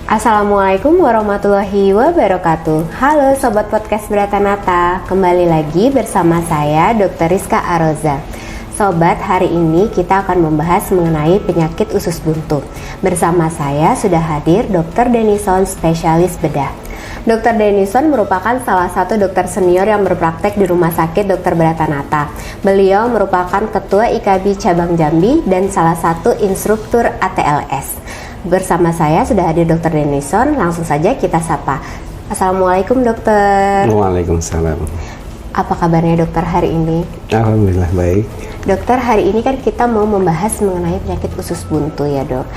Assalamualaikum warahmatullahi wabarakatuh. Halo Sobat Podcast Bratanata, kembali lagi bersama saya Dr. Rizka Aroza. Sobat, hari ini kita akan membahas mengenai penyakit usus buntu. Bersama saya sudah hadir Dr. Denison, spesialis bedah. Dr. Denison merupakan salah satu dokter senior yang berpraktek di Rumah Sakit Dr. Bratanata. Beliau merupakan Ketua IKB Cabang Jambi dan salah satu instruktur ATLS. Bersama saya sudah hadir Dr. Denison, langsung saja kita sapa. Assalamualaikum dokter. Waalaikumsalam. Apa kabarnya dokter hari ini? Alhamdulillah baik. Dokter, hari ini kan kita mau membahas mengenai penyakit usus buntu ya dok.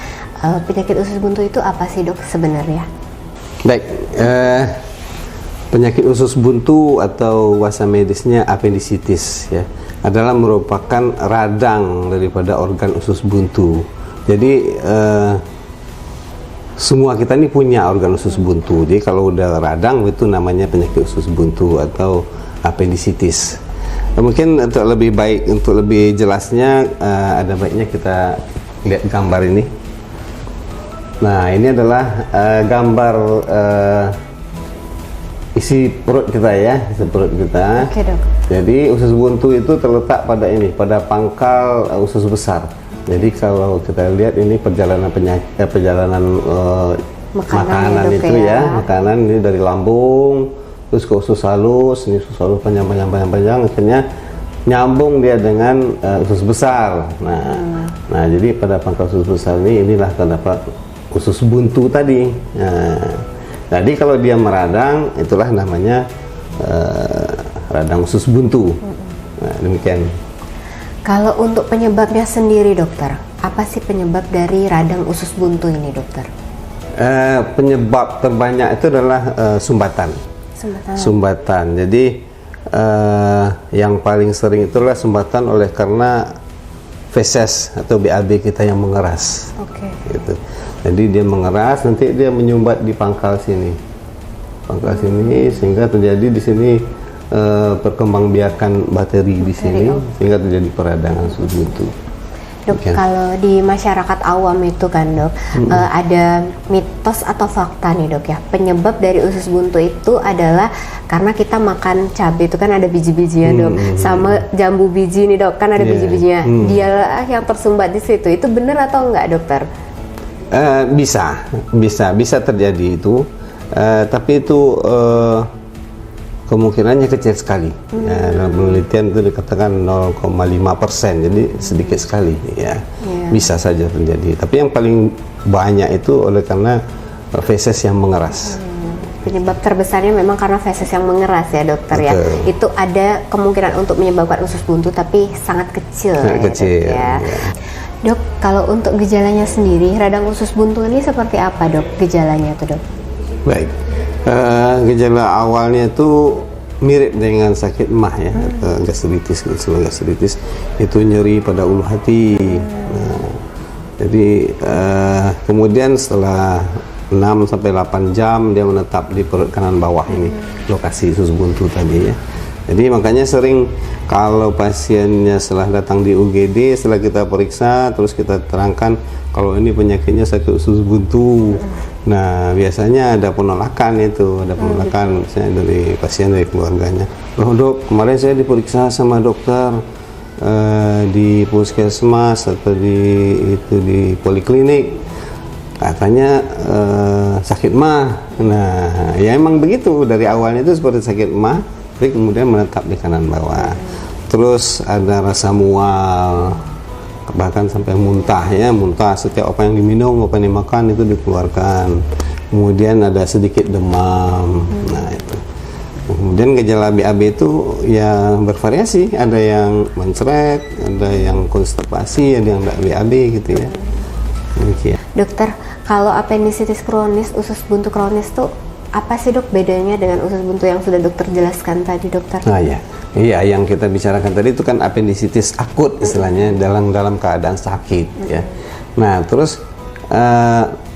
Penyakit usus buntu itu apa sih dok sebenarnya? Baik, penyakit usus buntu atau bahasa medisnya apendisitis ya, adalah merupakan radang daripada organ usus buntu. Jadi semua kita ini punya organ usus buntu. Jadi kalau udah radang itu namanya penyakit usus buntu atau apendisitis. Mungkin untuk lebih baik, untuk lebih jelasnya ada baiknya kita lihat gambar ini. Nah, ini adalah gambar isi perut kita ya, isi perut kita. Oke, dok. Jadi usus buntu itu terletak pada ini, pada pangkal usus besar. Jadi kalau kita lihat ini perjalanan makanan itu ya, makanan ini dari lambung terus ke usus halus, ini usus halus panjang, akhirnya nyambung dia dengan usus besar. Nah, jadi pada pangkal usus besar ini inilah terdapat usus buntu tadi. Nah, jadi kalau dia meradang, itulah namanya radang usus buntu. Nah, demikian. Kalau untuk penyebabnya sendiri dokter, apa sih penyebab dari radang usus buntu ini dokter? Penyebab terbanyak itu adalah sumbatan. Jadi yang paling sering itulah sumbatan oleh karena feses atau BAB kita yang mengeras. Gitu. Jadi dia mengeras, nanti dia menyumbat di pangkal sini, sehingga terjadi di sini perkembangbiakan bakteri di sini, sehingga terjadi peradangan usus buntu. Dok, kalau di masyarakat awam itu kan dok, ada mitos atau fakta nih dok ya, penyebab dari usus buntu itu adalah karena kita makan cabai itu kan ada biji-bijinya dok, sama jambu biji nih dok, kan ada biji-bijinya, dialah yang tersumbat di situ. Itu benar atau enggak dokter? Bisa terjadi itu, tapi itu kemungkinannya kecil sekali. Dalam penelitian itu dikatakan 0,5%, jadi sedikit sekali ya. Bisa saja terjadi. Tapi yang paling banyak itu oleh karena feses yang mengeras. Penyebab terbesarnya memang karena feses yang mengeras ya dokter. Betul. Ya. Itu ada kemungkinan untuk menyebabkan usus buntu tapi sangat kecil. Kecil. Dok, ya. Dok, kalau untuk gejalanya sendiri, radang usus buntu ini seperti apa dok gejalanya itu dok? Baik. Gejala awalnya itu mirip dengan sakit emah ya, gastritis itu nyeri pada ulu hati. Jadi kemudian setelah 6-8 jam dia menetap di perut kanan bawah ini, lokasi usus buntu tadi ya. Jadi makanya sering kalau pasiennya setelah datang di UGD, setelah kita periksa terus kita terangkan kalau ini penyakitnya sakit usus buntu. Nah, biasanya ada penolakan misalnya dari pasien, dari keluarganya. Loh dok, kemarin saya diperiksa sama dokter di puskesmas atau di poliklinik, katanya sakit mah. Nah, ya emang begitu, dari awalnya itu seperti sakit mah, tapi kemudian menetap di kanan bawah. Terus ada rasa mual, bahkan sampai muntah, setiap apa yang diminum, apa yang dimakan itu dikeluarkan. Kemudian ada sedikit demam. Nah itu. Kemudian gejala BAB itu ya bervariasi, ada yang mencret, ada yang konstipasi, ada yang tidak BAB gitu ya. Demikian. Dokter, kalau apendisitis kronis, usus buntu kronis tuh apa sih dok bedanya dengan usus buntu yang sudah dokter jelaskan tadi dokter? Nah ya. Iya, yang kita bicarakan tadi itu kan apendisitis akut istilahnya, dalam keadaan sakit ya. Nah, terus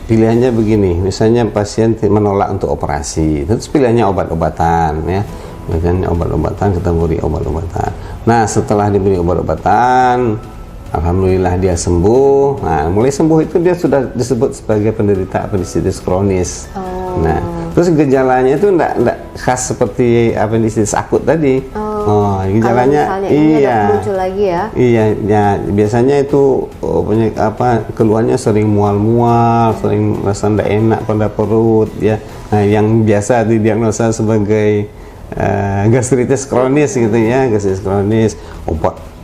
pilihannya begini, misalnya pasien menolak untuk operasi, terus pilihannya obat-obatan ya. Misalnya obat-obatan, kita beri obat-obatan. Nah, setelah diberi obat-obatan Alhamdulillah dia sembuh. Nah, mulai sembuh itu dia sudah disebut sebagai penderita apendisitis kronis. Nah, terus gejalanya itu enggak khas seperti apendisitis akut tadi. Gejalanya iya muncul lagi ya. Iya, ya biasanya itu keluhannya sering mual-mual, sering merasa tidak enak pada perut ya. Nah, yang biasa didiagnosa sebagai gastritis kronis gitu ya, gastritis kronis.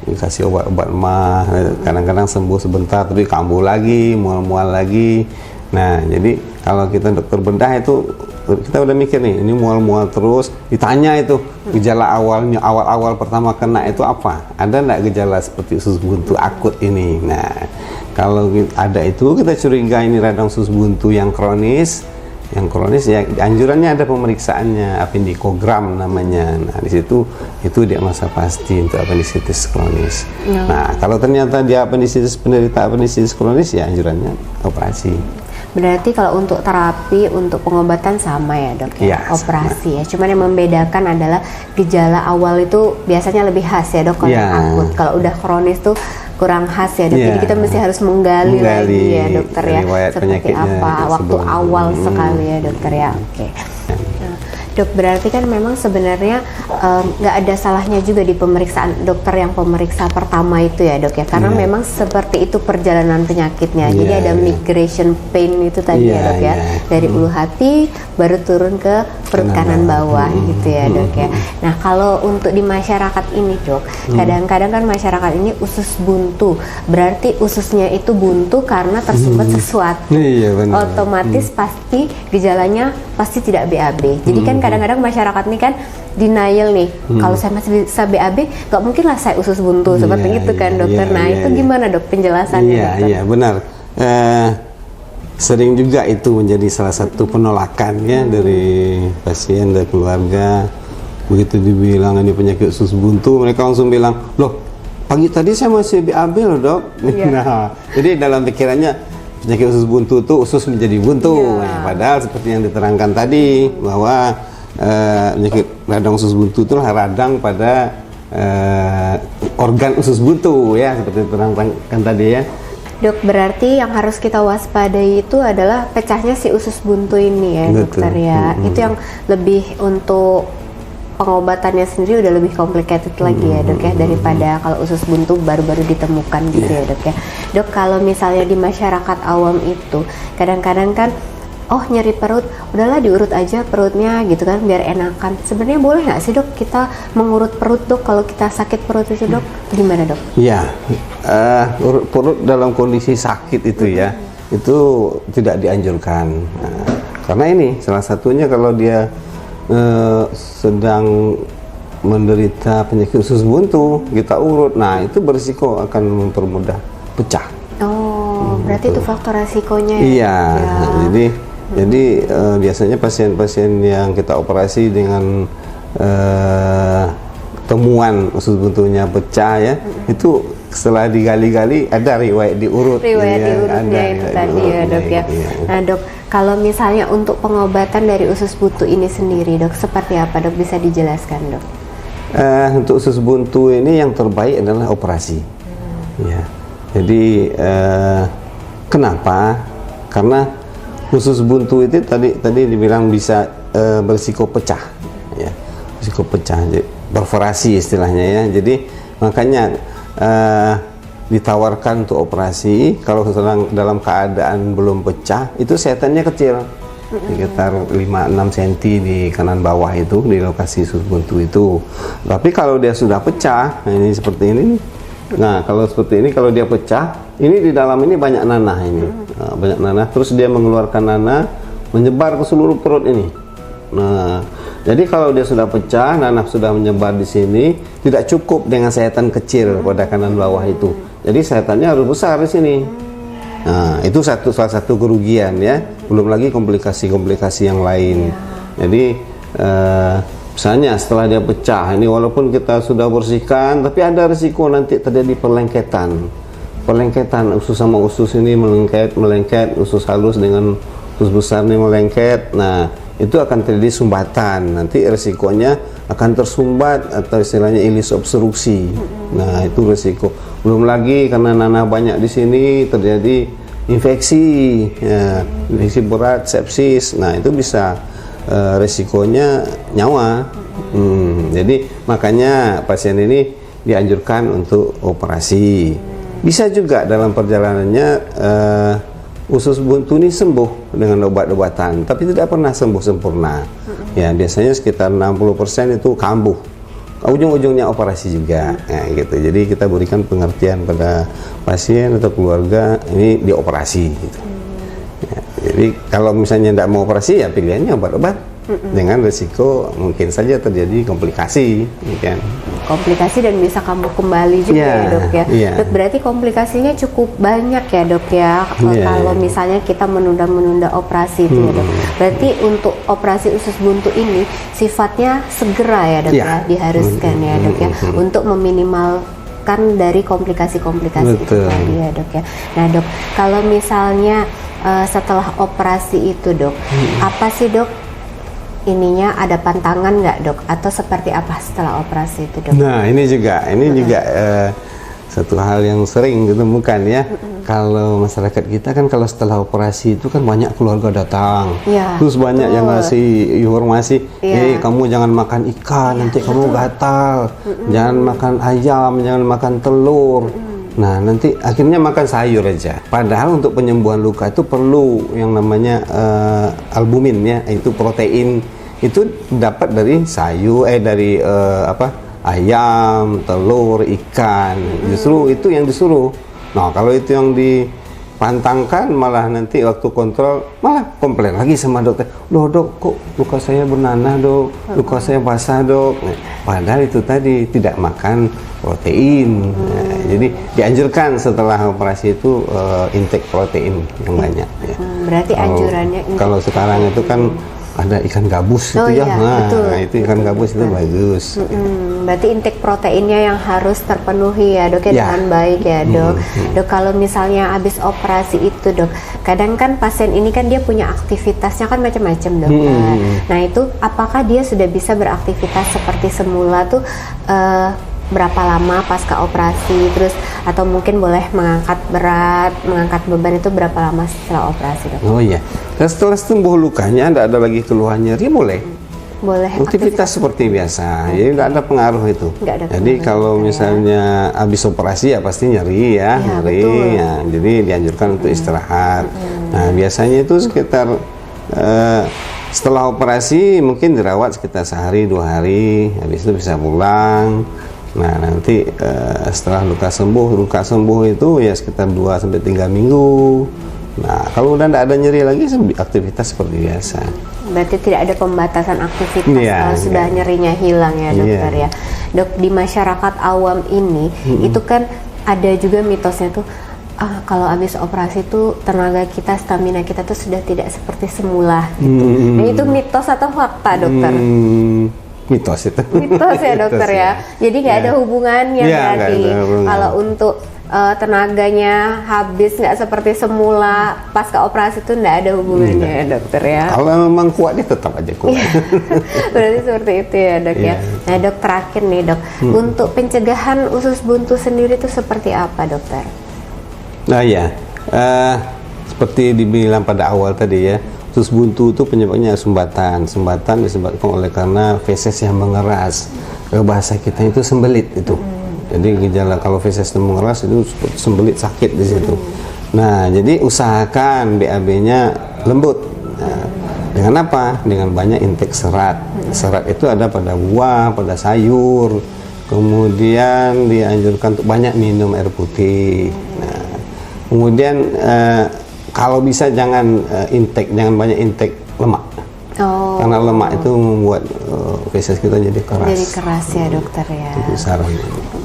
Dikasih obat-obat mah, kadang-kadang sembuh sebentar tapi kambuh lagi, mual-mual lagi. Nah, jadi kalau kita dokter bedah itu kita udah mikir nih, ini mual-mual terus, ditanya itu gejala awal pertama kena itu apa? Ada enggak gejala seperti usus buntu akut ini? Nah, kalau ada itu kita curiga ini radang usus buntu yang kronis. Yang kronis ya anjurannya ada pemeriksaannya, apendikogram namanya. Nah, di situ itu diagnosa pasti untuk apendisitis kronis. Nah, kalau ternyata dia penderita apendisitis kronis ya anjurannya operasi. Berarti kalau untuk terapi, untuk pengobatan sama ya dok ya, operasi ya. Cuman yang membedakan adalah gejala awal itu biasanya lebih khas ya dok kalau yang akut. Kalau udah kronis tuh kurang khas ya dok. Jadi kita mesti harus menggali lagi ya dokter ya, seperti apa waktu awal sekali ya dokter ya. Oke. Dok, berarti kan memang sebenarnya nggak ada salahnya juga di pemeriksaan dokter yang pemeriksa pertama itu ya dok ya, karena memang seperti itu perjalanan penyakitnya. Jadi ada migration pain itu tadi ya dok ya, dari ulu hati baru turun ke perut kanan bawah gitu ya dok ya. Nah, kalau untuk di masyarakat ini dok, kadang-kadang kan masyarakat ini usus buntu, berarti ususnya itu buntu karena tersumbat sesuatu. Otomatis pasti gejalanya pasti tidak BAB. Jadi kan kadang-kadang masyarakat ini kan denial nih, kalau saya masih bisa BAB, nggak mungkin lah saya usus buntu, seperti itu kan dokter. Itu gimana dok penjelasannya? Iya benar. Sering juga itu menjadi salah satu penolakan ya dari pasien, dari keluarga. Begitu dibilang ini penyakit usus buntu, mereka langsung bilang, loh pagi tadi saya masih BAB loh dok. Nah, jadi dalam pikirannya penyakit usus buntu itu usus menjadi buntu. Nah, padahal seperti yang diterangkan tadi bahwa penyakit radang usus buntu itu radang pada organ usus buntu ya, seperti diterangkan tadi ya. Dok, berarti yang harus kita waspadai itu adalah pecahnya si usus buntu ini ya dokter ya. Itu yang lebih untuk pengobatannya sendiri udah lebih complicated lagi ya dok ya, daripada kalau usus buntu baru-baru ditemukan gitu ya dok ya. Dok, kalau misalnya di masyarakat awam itu kadang-kadang kan nyeri perut, udahlah diurut aja perutnya gitu kan biar enakan. Sebenarnya boleh nggak sih dok kita mengurut perut dok kalau kita sakit perut itu dok? Gimana dok? Iya, urut perut dalam kondisi sakit itu ya, itu tidak dianjurkan. Nah, karena ini salah satunya kalau dia sedang menderita penyakit usus buntu, kita urut, nah itu berisiko akan mempermudah pecah. Berarti itu faktor resikonya ya? Iya, jadi biasanya pasien-pasien yang kita operasi dengan temuan usus buntunya pecah ya, itu setelah digali-gali ada riwayat diurut. Diurutnya itu tadi ya dok ya. Nah dok, kalau misalnya untuk pengobatan dari usus buntu ini sendiri dok, seperti apa dok, bisa dijelaskan dok? Untuk usus buntu ini yang terbaik adalah operasi. Ya, jadi kenapa? Karena usus buntu itu tadi dibilang bisa berisiko pecah, ya, berisiko pecah, perforasi istilahnya ya. Jadi makanya ditawarkan untuk operasi kalau sedang dalam keadaan belum pecah, itu setannya kecil, sekitar 5-6 cm di kanan bawah itu di lokasi usus buntu itu. Tapi kalau dia sudah pecah, nah ini seperti ini. Nah, kalau seperti ini, kalau dia pecah, ini di dalam ini banyak nanah ini, banyak nanah. Terus dia mengeluarkan nanah, menyebar ke seluruh perut ini. Nah, jadi kalau dia sudah pecah, nanah sudah menyebar di sini, tidak cukup dengan sayatan kecil pada kanan bawah itu. Jadi sayatannya harus besar di sini. Nah, itu salah satu kerugian ya. Belum lagi komplikasi-komplikasi yang lain. Jadi misalnya setelah dia pecah ini, walaupun kita sudah bersihkan, tapi ada risiko nanti terjadi perlengketan usus sama usus ini melengket, usus halus dengan usus besar ini melengket. Nah, itu akan terjadi sumbatan. Nanti risikonya akan tersumbat atau istilahnya ileus obstruksi. Nah, itu resiko. Belum lagi karena nanah banyak di sini terjadi infeksi, ya, infeksi berat, sepsis. Nah, itu bisa resikonya nyawa. Jadi makanya pasien ini dianjurkan untuk operasi. Bisa juga dalam perjalanannya usus buntu ini sembuh dengan obat-obatan, tapi tidak pernah sembuh sempurna. Ya, biasanya sekitar 60% itu kambuh. Ujung-ujungnya operasi juga, ya, gitu. Jadi kita berikan pengertian pada pasien atau keluarga ini dioperasi. Gitu. Ya, jadi kalau misalnya tidak mau operasi, ya pilihannya obat-obat. Dengan resiko mungkin saja terjadi komplikasi, kan? Komplikasi dan bisa kambuh kembali juga ya dok ya. Dok, berarti komplikasinya cukup banyak ya dok ya. Kalau misalnya kita menunda-menunda operasi itu ya dok. Berarti untuk operasi usus buntu ini sifatnya segera ya dok ya, diharuskan ya dok ya, untuk meminimalkan dari komplikasi-komplikasi itu tadi ya dok ya. Nah dok, kalau misalnya setelah operasi itu dok, apa sih dok ininya, ada pantangan nggak dok, atau seperti apa setelah operasi itu dok? Nah ini juga satu hal yang sering ditemukan ya. Kalau masyarakat kita kan kalau setelah operasi itu kan banyak keluarga datang, terus banyak yang ngasih informasi, kamu jangan makan ikan nanti kamu gatal, jangan makan ayam, jangan makan telur. Nah nanti akhirnya makan sayur aja. Padahal untuk penyembuhan luka itu perlu yang namanya albumin ya, itu protein, itu dapat dari sayur, dari ayam, telur, ikan. Justru itu yang disuruh. Nah kalau itu yang dipantangkan, malah nanti waktu kontrol malah komplain lagi sama dokter. Loh dok, kok luka saya bernanah dok, luka saya basah dok. Padahal itu tadi tidak makan protein. Nah, jadi dianjurkan setelah operasi itu intake protein yang banyak. Ya. Berarti anjurannya kalau sekarang itu kan ada ikan gabus itu ya. Nah, itu ikan gabus itu bagus. Berarti intake proteinnya yang harus terpenuhi ya dok ya, dengan baik ya dok. Dok, kalau misalnya habis operasi itu dok, kadang kan pasien ini kan dia punya aktivitasnya kan macam-macam dok. Nah itu apakah dia sudah bisa beraktivitas seperti semula tuh berapa lama pasca operasi, terus atau mungkin boleh mengangkat berat, mengangkat beban itu berapa lama setelah operasi dok? Oh iya, setelah sembuh lukanya tidak ada lagi keluhan nyeri, boleh aktivitas seperti biasa, jadi tidak ada pengaruh itu. Jadi kalau misalnya habis operasi ya pasti nyeri ya, nyeri ya, jadi dianjurkan untuk istirahat. Nah biasanya itu sekitar setelah operasi mungkin dirawat sekitar sehari 2 hari, habis itu bisa pulang. Nah nanti setelah luka sembuh itu ya sekitar 2-3 minggu. Nah kalau udah tidak ada nyeri lagi, aktivitas seperti biasa. Berarti tidak ada pembatasan aktivitas kalau sudah nyerinya hilang ya dokter ya. Dok, di masyarakat awam ini itu kan ada juga mitosnya tuh, kalau habis operasi tuh tenaga kita, stamina kita tuh sudah tidak seperti semula gitu. Nah itu mitos atau fakta dokter? Mitos itu. Mitos ya dokter ya. Jadi nggak ada hubungannya berarti. Kalau untuk tenaganya habis nggak seperti semula pasca operasi itu nggak ada hubungannya ya dokter ya. Kalau memang kuat dia tetap aja kuat. Berarti seperti itu ya dok ya. Nah dok, terakhir nih dok, untuk pencegahan usus buntu sendiri itu seperti apa dokter? Nah ya, seperti dibilang pada awal tadi ya, usus buntu itu penyebabnya sumbatan disebabkan oleh karena feses yang mengeras. Kalau bahasa kita itu sembelit itu. Jadi gejala kalau feses mengeras itu sembelit, sakit di situ. Nah, jadi usahakan BAB-nya lembut. Nah, dengan apa? Dengan banyak intake serat. Serat itu ada pada buah, pada sayur. Kemudian dianjurkan untuk banyak minum air putih. Nah, kemudian kalau bisa jangan banyak intake lemak. Karena lemak itu membuat feses kita jadi keras. Jadi keras ya dokter ya. Itu saran.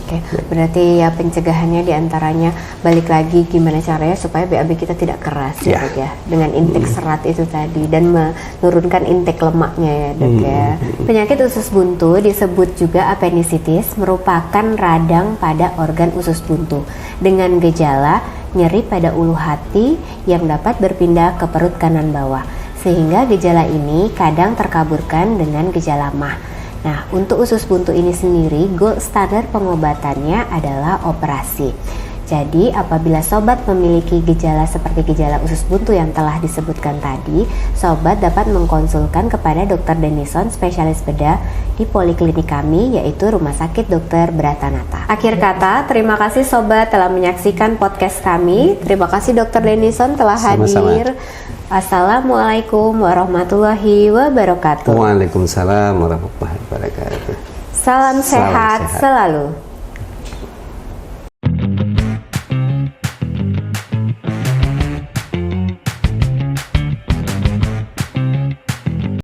Oke, berarti ya pencegahannya diantaranya balik lagi gimana caranya supaya BAB kita tidak keras ya dok ya, dengan intake serat itu tadi dan menurunkan intake lemaknya ya dok ya. Penyakit usus buntu disebut juga appendicitis, merupakan radang pada organ usus buntu dengan gejala nyeri pada ulu hati yang dapat berpindah ke perut kanan bawah, sehingga gejala ini kadang terkaburkan dengan gejala MAH. Nah, untuk usus buntu ini sendiri, gold standar pengobatannya adalah operasi. Jadi, apabila sobat memiliki gejala seperti gejala usus buntu yang telah disebutkan tadi, sobat dapat mengkonsulkan kepada Dr. Denison, spesialis bedah di poliklinik kami, yaitu Rumah Sakit Dr. Bratanata. Akhir kata, terima kasih sobat telah menyaksikan podcast kami. Terima kasih Dr. Denison telah Sama-sama. hadir. Assalamualaikum warahmatullahi wabarakatuh. Waalaikumsalam warahmatullahi wabarakatuh. Salam sehat selalu.